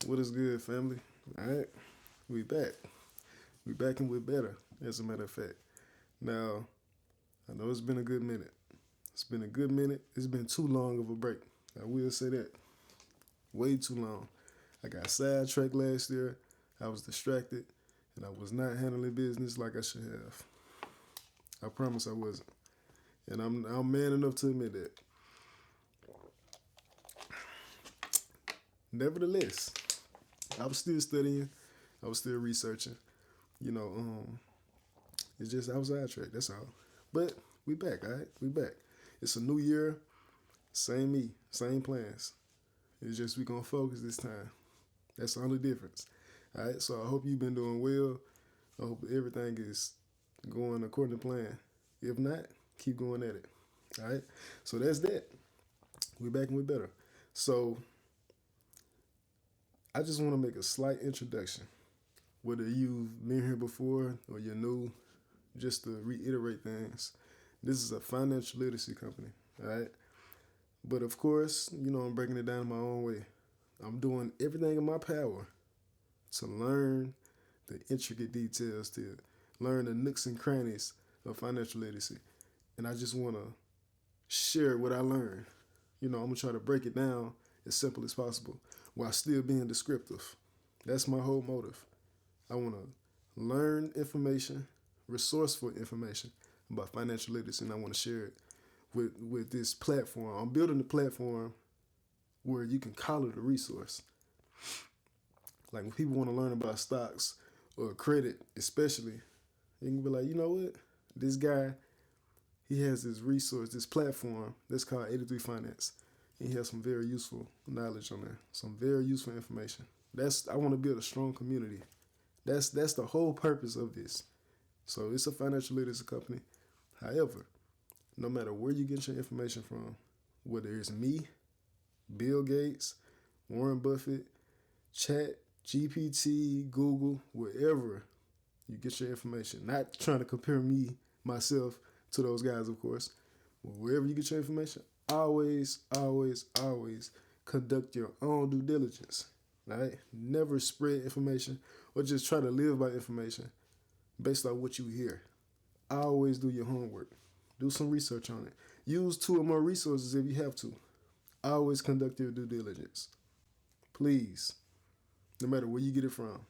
What is good, family? All right, we back. We back and we're better, as a matter of fact. Now, I know it's been a good minute. It's been a good minute. It's been too long of a break. I will say that. Way too long. I got sidetracked last year. I was distracted, and I was not handling business like I should have. I promise I wasn't. And I'm man enough to admit that. Nevertheless, I was still studying. I was still researching. You know, it's just I was sidetracked. That's all. But we back, all right? We back. It's a new year. Same me, same plans. It's just we gonna focus this time. That's the only difference. All right. So I hope you've been doing well. I hope everything is going according to plan. If not, keep going at it. All right. So that's that. We back and we better. So I just want to make a slight introduction. Whether you've been here before or you're new, just to reiterate things, this is a financial literacy company, all right? But of course, I'm breaking it down my own way. I'm doing everything in my power to learn the intricate details, to learn the nooks and crannies of financial literacy. And I just want to share what I learned. I'm going to try to break it down as simple as possible while still being descriptive. That's my whole motive. I want to learn information, resourceful information about financial literacy, and I want to share it with this platform. I'm building a platform where you can call it a resource. Like when people want to learn about stocks or credit, especially, you can be like, you know what? This guy, he has this resource, this platform that's called 83 Finance. And he has some very useful knowledge on there, some very useful information. I want to build a strong community. That's the whole purpose of this. So it's a financial literacy company. However, no matter where you get your information from, whether it's me, Bill Gates, Warren Buffett, Chat, GPT, Google, wherever you get your information, not trying to compare myself to those guys, of course, but wherever you get your information, always, always, always conduct your own due diligence. Right? Never spread information or just try to live by information based on what you hear. Always do your homework. Do some research on it. Use 2 or more resources if you have to. Always conduct your due diligence. Please. No matter where you get it from.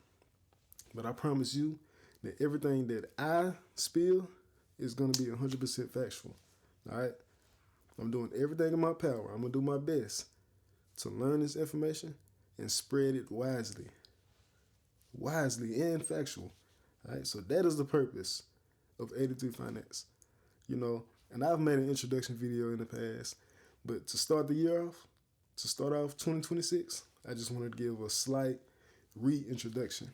But I promise you that everything that I spill is going to be 100% factual. All right? I'm doing everything in my power. I'm going to do my best to learn this information and spread it wisely and factual. All right, so that is the purpose of 83 Finance. And I've made an introduction video in the past, but to start the year off, to start off 2026, I just wanted to give a slight reintroduction,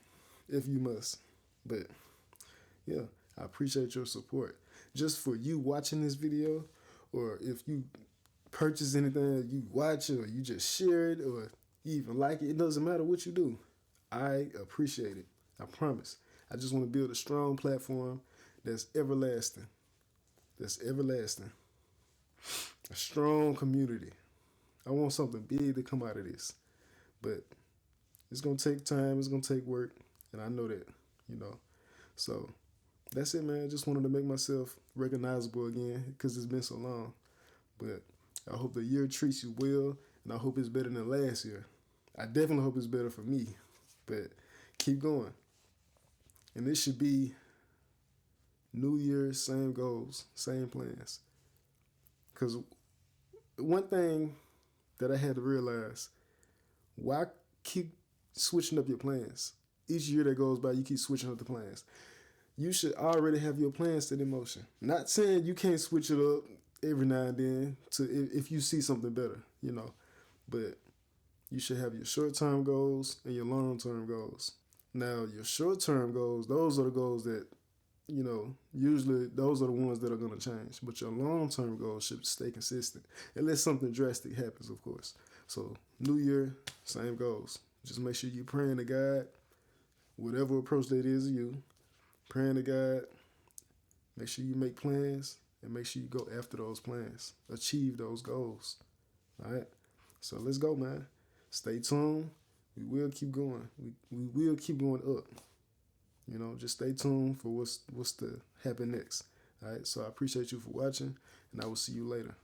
if you must. But yeah, I appreciate your support. Just for you watching this video, or if you purchase anything, you watch it, or you just share it, or you even like it doesn't matter what you do. I appreciate it. I promise. I just want to build a strong platform that's everlasting. A strong community. I want something big to come out of this. But it's going to take time. It's going to take work. And I know that, So that's it, man. I just wanted to make myself recognizable again because it's been so long. But I hope the year treats you well, and I hope it's better than last year. I definitely hope it's better for me, but keep going. And this should be New Year's, same goals, same plans. Because one thing that I had to realize, why keep switching up your plans? Each year that goes by, you keep switching up the plans. You should already have your plans set in motion. Not saying you can't switch it up every now and then to if you see something better, but you should have your short-term goals and your long-term goals. Now, your short-term goals, those are the goals that, usually those are the ones that are going to change. But your long-term goals should stay consistent, unless something drastic happens, of course. So, New Year, same goals. Just make sure you're praying to God, whatever approach that is to you, praying to God. Make sure you make plans, and make sure you go after those plans. Achieve those goals. All right? So, let's go, man. Stay tuned. We will keep going. We will keep going up. You know, just stay tuned for what's to happen next. All right. So I appreciate you for watching, and I will see you later.